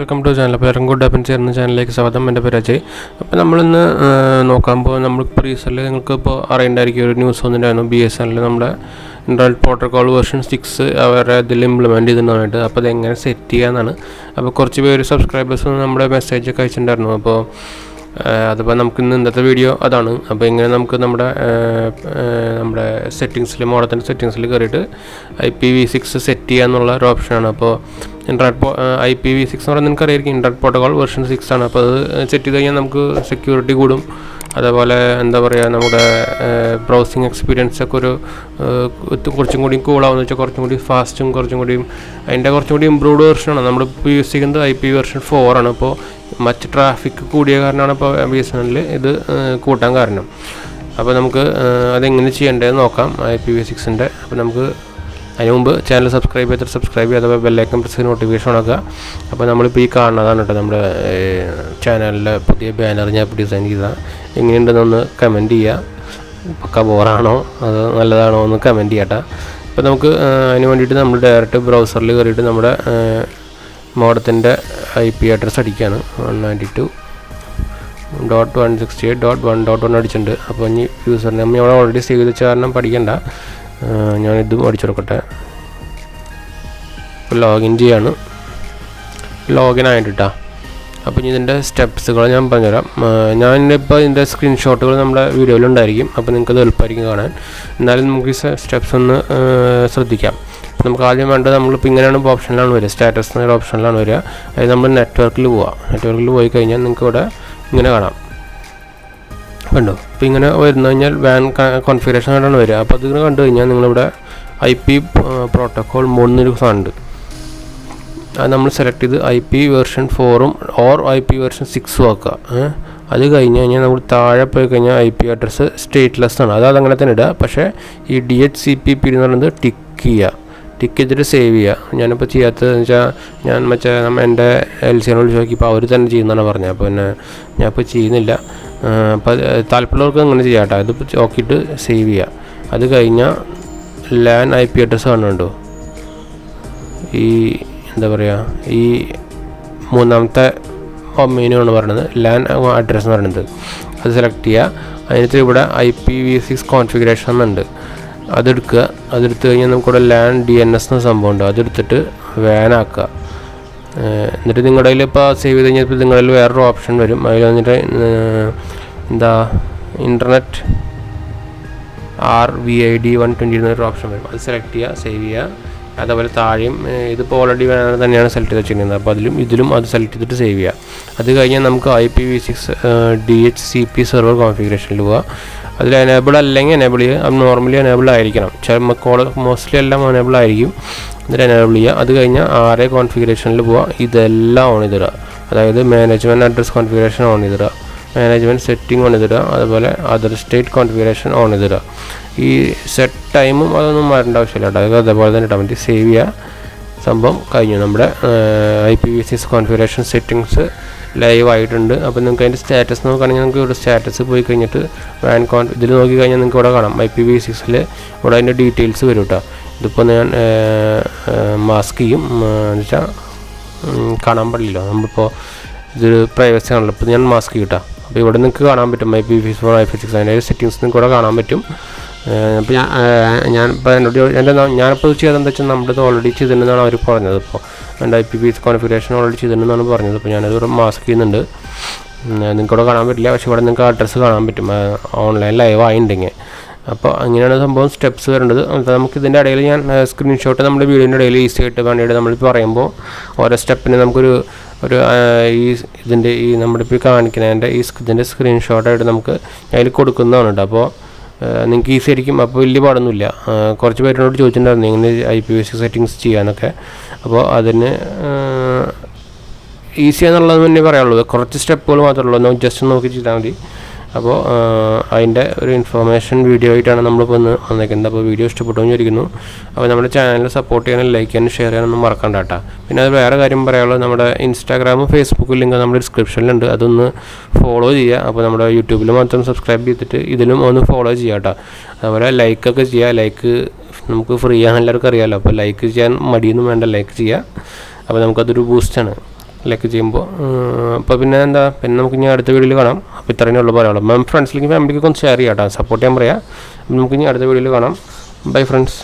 Welcome to channel. അപ്പോൾ 𝙬𝙬𝙬 ചേർന്ന ചാനലിലേക്ക് സ്വാഗതം. എൻ്റെ പേര് അജയ്. അപ്പോൾ നമ്മളിന്ന് നോക്കുമ്പോൾ നമ്മളിപ്പോൾ റീസെൻ്റ് നിങ്ങൾക്ക് ഇപ്പോൾ അറിയേണ്ടായിരിക്കും ഒരു ന്യൂസ് വന്നിട്ടുണ്ടായിരുന്നു. BSNL നമ്മുടെ ഇൻ്റർനെറ്റ് പ്രോട്ടോക്കോൾ വേർഷൻ 6 അവരെ ഇതിൽ ഇംപ്ലിമെൻറ്റ് ചെയ്തിട്ടുണ്ടായിട്ട്. അപ്പോൾ അതെങ്ങനെ സെറ്റ് ചെയ്യാമെന്നാണ്. അപ്പോൾ കുറച്ച് പേര് സബ്സ്ക്രൈബേഴ്സ് നമ്മുടെ മെസ്സേജൊക്കെ അയച്ചിട്ടുണ്ടായിരുന്നു. അപ്പോൾ അതിപ്പോൾ നമുക്ക് ഇന്നത്തെ വീഡിയോ അതാണ്. അപ്പോൾ ഇങ്ങനെ നമുക്ക് നമ്മുടെ സെറ്റിങ്സിൽ മോഡത്തിൻ്റെ സെറ്റിങ്സിൽ കയറിയിട്ട് IPv6 സെറ്റ് ചെയ്യുക എന്നുള്ള ഒരു ഓപ്ഷനാണ്. അപ്പോൾ IPv6 എന്ന് പറയുന്നത് നിങ്ങൾക്ക് അറിയായിരിക്കും, ഇൻ്റർനെറ്റ് പ്രോട്ടോക്കോൾ വേർഷൻ 6 ആണ്. അപ്പോൾ അത് സെറ്റ് ചെയ്ത് കഴിഞ്ഞാൽ നമുക്ക് സെക്യൂരിറ്റി കൂടും. അതേപോലെ എന്താ പറയുക, നമ്മുടെ ബ്രൗസിങ് എക്സ്പീരിയൻസ് ഒക്കെ കുറച്ചും കൂടി കൂളാവുന്ന വെച്ചാൽ കുറച്ചും കൂടി ഫാസ്റ്റും കുറച്ചും കൂടി ഇമ്പ്രൂവ്ഡ് വെർഷനാണ്. നമ്മളിപ്പോൾ യൂസ് ചെയ്യുന്നത് IP വേർഷൻ 4 ആണ്. അപ്പോൾ മറ്റ് ട്രാഫിക് കൂടിയ കാരണമാണ് ഇപ്പോൾ BSNL ഇത് കൂട്ടാൻ കാരണം. അപ്പോൾ നമുക്ക് അതെങ്ങനെ ചെയ്യേണ്ടതെന്ന് നോക്കാം IPv6ൻ്റെ. അപ്പോൾ നമുക്ക് അതിന് മുമ്പ് ചാനൽ സബ്സ്ക്രൈബ് ചെയ്യുക, അഥവാ ബെല്ലൈക്കൺ പ്രസ് ചെയ്ത് നോട്ടിഫിക്കേഷൻ ആക്കുക. അപ്പോൾ നമ്മളിപ്പോൾ ഈ കാണുന്നതാണ് കേട്ടോ നമ്മുടെ ചാനലിലെ പുതിയ ബാനർ ഞാൻ ഇപ്പോൾ ഡിസൈൻ ചെയ്താൽ. എങ്ങനെയുണ്ടെന്നൊന്ന് കമൻറ്റ് ചെയ്യുക. പക്ക ബോറാണോ അത് നല്ലതാണോ എന്ന് കമൻറ്റ് ചെയ്യട്ടെ. അപ്പോൾ നമുക്ക് അതിന് വേണ്ടിയിട്ട് നമ്മൾ ഡയറക്റ്റ് ബ്രൗസറിൽ കയറിയിട്ട് നമ്മുടെ മോഡത്തിൻ്റെ IP അഡ്രസ്സ് അടിക്കുകയാണ്. 192.168.1.1 അടിച്ചിട്ടുണ്ട്. അപ്പോൾ ഇനി യൂസർ നെയിം ഞാൻ ഓൾറെഡി സേവ് ചെയ്ത് വെച്ച കാരണം പഠിക്കണ്ട, ഞാനിതും അടിച്ചു കൊടുക്കട്ടെ. ഇപ്പോൾ ലോഗിൻ ചെയ്യാണ്, ലോഗിൻ ആയിട്ടാ. അപ്പോൾ ഇനി ഇതിൻ്റെ സ്റ്റെപ്സുകൾ ഞാൻ പറഞ്ഞുതരാം. ഞാനിപ്പോൾ ഇതിൻ്റെ സ്ക്രീൻഷോട്ടുകൾ നമ്മുടെ വീഡിയോയിലുണ്ടായിരിക്കും. അപ്പോൾ നിങ്ങൾക്കത് എളുപ്പമായിരിക്കും കാണാൻ. എന്നാലും നമുക്ക് ഈ സ്റ്റെപ്സ് ഒന്ന് ശ്രദ്ധിക്കാം. നമുക്ക് ആദ്യം വേണ്ടത് നമ്മളിപ്പോൾ ഇങ്ങനെയാണ് ഓപ്ഷനിലാണ് വരിക, സ്റ്റാറ്റസ് എന്നൊരു ഓപ്ഷനിലാണ് വരിക. അതായത് നമ്മൾ നെറ്റ്വർക്കിൽ പോയി കഴിഞ്ഞാൽ നിങ്ങൾക്ക് ഇവിടെ ഇങ്ങനെ കാണാം, കണ്ടോ. അപ്പോൾ ഇങ്ങനെ വരുന്നു കഴിഞ്ഞാൽ വാൻ കോൺഫിഗറേഷൻ ആയിട്ടാണ് വരിക. അപ്പോൾ അതിങ്ങനെ കണ്ടു കഴിഞ്ഞാൽ നിങ്ങളിവിടെ IP പ്രോട്ടോക്കോൾ 3 സാധനമുണ്ട്. അത് നമ്മൾ സെലക്ട് ചെയ്ത് IP version 4 or IP version 6 ആക്കുക. അത് കഴിഞ്ഞ് കഴിഞ്ഞാൽ നമ്മൾ താഴെ പോയി കഴിഞ്ഞാൽ IP അഡ്രസ്സ് സ്റ്റേറ്റ്ലെസ് ആണ്. അതങ്ങനെ തന്നെ ഇടുക. പക്ഷേ ഈ DHCP എന്ന് പറയുന്നത് ടിക്ക് ചെയ്തിട്ട് സേവ് ചെയ്യുക. ഞാനിപ്പോൾ ചെയ്യാത്തതെന്ന് വെച്ചാൽ ഞാൻ എൻ്റെ LCനോട് ചോദിക്കിയപ്പോൾ അവർ തന്നെ ചെയ്യുന്നതാണ് പറഞ്ഞത്. അപ്പോൾ പിന്നെ ഞാനിപ്പോൾ ചെയ്യുന്നില്ല. അപ്പോൾ താല്പര്യമുള്ളവർക്ക് അങ്ങനെ ചെയ്യാം കേട്ടോ. ഇതിപ്പോൾ നോക്കിയിട്ട് സേവ് ചെയ്യുക. അത് കഴിഞ്ഞാൽ LAN IP അഡ്രസ്സ് കാണുന്നുണ്ടോ, ഈ എന്താ പറയുക, ഈ മൂന്നാമത്തെ മെനു ആണ് പറയുന്നത് LAN അഡ്രസ്സ് എന്ന് പറയുന്നത്. അത് സെലക്ട് ചെയ്യുക. അതിനകത്ത് ഇവിടെ IPv6 കോൺഫിഗറേഷൻ എന്നുണ്ട്, അതെടുക്കുക. അതെടുത്ത് കഴിഞ്ഞാൽ നമുക്കിവിടെ LAN DNS എന്ന സംഭവം ഉണ്ട്, അതെടുത്തിട്ട് WAN ആക്കുക. എന്നിട്ട് നിങ്ങളുടെ കയ്യിൽ ഇപ്പോൾ സേവ് ചെയ്ത് കഴിഞ്ഞാൽ നിങ്ങളുടെ കയ്യിൽ വേറൊരു ഓപ്ഷൻ വരും. അതിൽ വന്നിട്ട് എന്താ ഇൻ്റർനെറ്റ് RVID 120 എന്നൊരു ഓപ്ഷൻ വരും. അത് സെലക്ട് ചെയ്യുക, സേവ് ചെയ്യുക. അതേപോലെ താഴെയും ഇതിപ്പോൾ ഓൾറെഡി വേണം തന്നെയാണ് സെലക്ട് ചെയ്ത് വെച്ചിരിക്കുന്നത്. അപ്പോൾ ഇതിലും അത് സെലക്ട് ചെയ്തിട്ട് സേവ് ചെയ്യുക. അത് കഴിഞ്ഞാൽ നമുക്ക് IPv6 DHCP സെർവർ കോൺഫിഗറേഷനിൽ പോവുക. അതിൽ എനേബിൾ അല്ലെങ്കിൽ എനേബിൾ ചെയ്യുക. അത് നോർമലി എനേബിൾ ആയിരിക്കണം, മോസ്റ്റ്ലി എല്ലാം എനേബിൾ ആയിരിക്കും. എന്നിട്ട് എനേബിൾ ചെയ്യുക. അത് കഴിഞ്ഞാൽ RA കോൺഫിഗറേഷനിൽ പോവുക. ഇതെല്ലാം ഓൺ ചെയ്തിടുക. അതായത് മാനേജ്മെൻറ്റ് അഡ്രസ് കോൺഫിഗറേഷൻ ഓൺ ചെയ്തിടുക, മാനേജ്മെൻറ്റ് സെറ്റിംഗ് ഓൺ ചെയ്തിടുക, അതുപോലെ അതർ സ്റ്റേറ്റ് കോൺഫിഗറേഷൻ ഓൺ ചെയ്തിടുക. ഈ സെറ്റ് ടൈമും അതൊന്നും മാറേണ്ട ആവശ്യമില്ല കേട്ടോ. അത് അതേപോലെ തന്നെ ഇട്ടാൽ മതി. സേവ് ചെയ്യുക. സംഭവം കഴിഞ്ഞു. നമ്മുടെ IPv6 കോൺഫിഗറേഷൻ സെറ്റിങ്സ് ലൈവ് ആയിട്ടുണ്ട്. അപ്പോൾ നിങ്ങൾക്ക് അതിൻ്റെ സ്റ്റാറ്റസ് നോക്കുകയാണെങ്കിൽ നിങ്ങൾക്ക് ഇവിടെ സ്റ്റാറ്റസ് പോയി കഴിഞ്ഞിട്ട് ഇതിൽ നോക്കി കഴിഞ്ഞാൽ നിങ്ങൾക്ക് ഇവിടെ കാണാം IPv6ൽ ഇവിടെ അതിൻ്റെ ഡീറ്റെയിൽസ് വരും കേട്ടോ. ഇതിപ്പോൾ ഞാൻ മാസ്ക് ചെയ്യും എന്ന് വെച്ചാൽ കാണാൻ പാടില്ലല്ലോ, നമ്മളിപ്പോൾ ഇതൊരു പ്രൈവസി ആണല്ലോ. ഇപ്പോൾ ഞാൻ മാസ്ക് ചെയ്യും കേട്ടോ. അപ്പോൾ ഇവിടെ നിങ്ങൾക്ക് കാണാൻ പറ്റും IPv4 IPv6 അതിൻ്റെ സെറ്റിങ്സ് നിങ്ങൾക്ക് ഇവിടെ കാണാൻ പറ്റും. അപ്പോൾ ഞാനിപ്പോൾ ചെയ്തതെന്താ വെച്ചാൽ നമ്മളിത് ഓൾറെഡി ചെയ്തിട്ടുണ്ടെന്നാണ് അവർ പറഞ്ഞത്. ഇപ്പോൾ എൻ്റെ IPv6 കോൺഫിഗറേഷൻ ഓൾറെഡി ചെയ്തിട്ടുണ്ടെന്നാണ് പറഞ്ഞത്. അപ്പോൾ ഞാനത് ഇവിടെ മാസ്ക് ചെയ്യുന്നുണ്ട്. നിങ്ങൾക്ക് ഇവിടെ കാണാൻ പറ്റില്ല, പക്ഷേ ഇവിടെ നിങ്ങൾക്ക് അഡ്രസ്സ് കാണാൻ പറ്റും ഓൺലൈൻ ലൈവ് ആയിട്ടുണ്ടെങ്കിൽ. അപ്പോൾ അങ്ങനെയാണ് സംഭവം സ്റ്റെപ്സ് വരേണ്ടത്. നമുക്ക് ഇതിൻ്റെ ഇടയിൽ ഞാൻ സ്ക്രീൻഷോട്ട് നമ്മുടെ വീഡിയോൻ്റെ ഇടയിൽ ഈസി ആയിട്ട് വേണ്ടിയിട്ട് നമ്മളിപ്പോൾ പറയുമ്പോൾ ഓരോ സ്റ്റെപ്പിന് നമുക്കൊരു ഇതിൻ്റെ നമ്മളിപ്പോൾ കാണിക്കുന്നതിൻ്റെ ഇതിൻ്റെ സ്ക്രീൻഷോട്ടായിട്ട് നമുക്ക് അതിൽ കൊടുക്കുന്നതാണ് കേട്ടോ. അപ്പോൾ നിങ്ങൾക്ക് ഈസി ആയിരിക്കും. അപ്പോൾ വലിയ പാടൊന്നുമില്ല. കുറച്ച് പേരോട് ചോദിച്ചിട്ടുണ്ടായിരുന്നു ഇങ്ങനെ IPv6 സെറ്റിങ്സ് ചെയ്യാനൊക്കെ. അപ്പോൾ അതിന് ഈസി എന്നുള്ളത് തന്നെ പറയാനുള്ളൂ. കുറച്ച് സ്റ്റെപ്പുകൾ മാത്രമേ ഉള്ളൂ, ജസ്റ്റ് നോക്കി ചെയ്താൽ മതി. അപ്പോൾ അതിൻ്റെ ഒരു ഇൻഫോർമേഷൻ വീഡിയോ ആയിട്ടാണ് നമ്മളിപ്പോൾ ഒന്ന് വന്നേക്കുന്നത്. അപ്പോൾ വീഡിയോ ഇഷ്ടപ്പെട്ടു എന്ന് വിചാരിക്കുന്നു. അപ്പോൾ നമ്മുടെ ചാനൽ സപ്പോർട്ട് ചെയ്യാനും ലൈക്ക് ചെയ്യാനും ഷെയർ ചെയ്യാനൊന്നും മറക്കണ്ട കേട്ടോ. പിന്നെ അത് വേറെ കാര്യം പറയാനുള്ളത്, നമ്മുടെ ഇൻസ്റ്റാഗ്രാമും ഫേസ്ബുക്കും ലിങ്ക് നമ്മുടെ ഡിസ്ക്രിപ്ഷനിലുണ്ട്, അതൊന്ന് ഫോളോ ചെയ്യുക. അപ്പോൾ നമ്മുടെ യൂട്യൂബിൽ മാത്രം സബ്സ്ക്രൈബ് ചെയ്തിട്ട് ഇതിലും ഒന്ന് ഫോളോ ചെയ്യുക കേട്ടോ. അതുപോലെ ലൈക്കൊക്കെ ചെയ്യുക. ലൈക്ക് നമുക്ക് ഫ്രീ ആണ്, എല്ലാവർക്കും അറിയാമല്ലോ. അപ്പോൾ ലൈക്ക് ചെയ്യാൻ മടിയൊന്നും വേണ്ട, ലൈക്ക് ചെയ്യുക. അപ്പോൾ നമുക്കതൊരു ബൂസ്റ്റാണ് ലൈക്ക് ചെയ്യുമ്പോൾ. അപ്പോൾ പിന്നെ എന്താ, പിന്നെ നമുക്ക് ഇനി അടുത്ത വീഡിയോയിൽ കാണാം. അപ്പോൾ ഇത്രയേ ഉള്ളൂ പറയാനുള്ളൂ. ഫ്രണ്ട്സിലേക്ക് ഫാമിലിക്കൊക്കെ ഒന്ന് ഷെയർ ചെയ്യാം കേട്ടോ, സപ്പോർട്ട് ചെയ്യാൻ പറയാം. നമുക്ക് ഇനി അടുത്ത വീഡിയോയിൽ കാണാം. Bye friends.